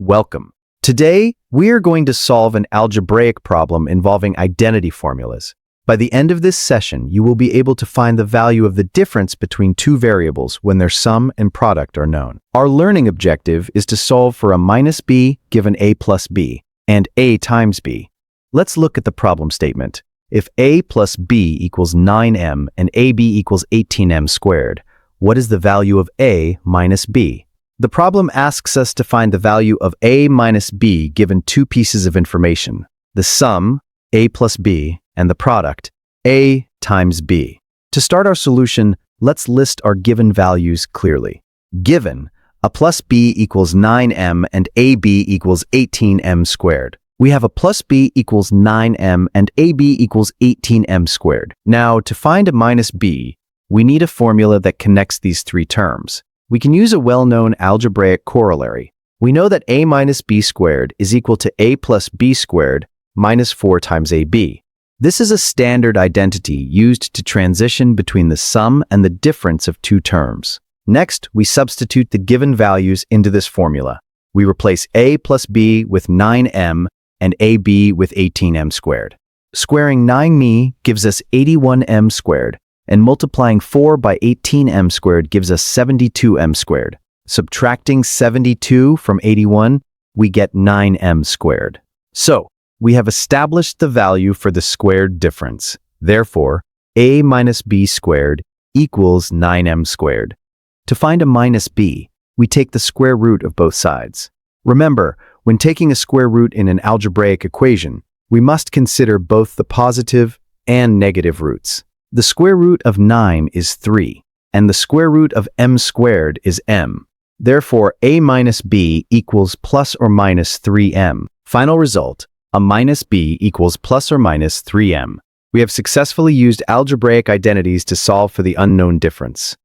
Welcome. Today, we are going to solve an algebraic problem involving identity formulas. By the end of this session, you will be able to find the value of the difference between two variables when their sum and product are known. Our learning objective is to solve for a minus b given a plus b and a times b. Let's look at the problem statement. If a plus b equals 9m and ab equals 18m squared, what is the value of a minus b? The problem asks us to find the value of a minus b given two pieces of information, the sum, a plus b, and the product, a times b. To start our solution, let's list our given values clearly. Given, a plus b equals 9m and ab equals 18m squared. We have a plus b equals 9m and ab equals 18m squared. Now, to find a minus b, we need a formula that connects these three terms. We can use a well-known algebraic corollary. We know that a minus b squared is equal to a plus b squared minus 4 times ab. This is a standard identity used to transition between the sum and the difference of two terms. Next, we substitute the given values into this formula. We replace a plus b with 9m and ab with 18m squared. Squaring 9m gives us 81m squared, and multiplying 4 by 18m squared gives us 72m squared. Subtracting 72 from 81, we get 9m squared. So, we have established the value for the squared difference. Therefore, a minus b squared equals 9m squared. To find a minus b, we take the square root of both sides. Remember, when taking a square root in an algebraic equation, we must consider both the positive and negative roots. The square root of 9 is 3, and the square root of m squared is m. Therefore, a minus b equals plus or minus 3m. Final result, a minus b equals plus or minus 3m. We have successfully used algebraic identities to solve for the unknown difference.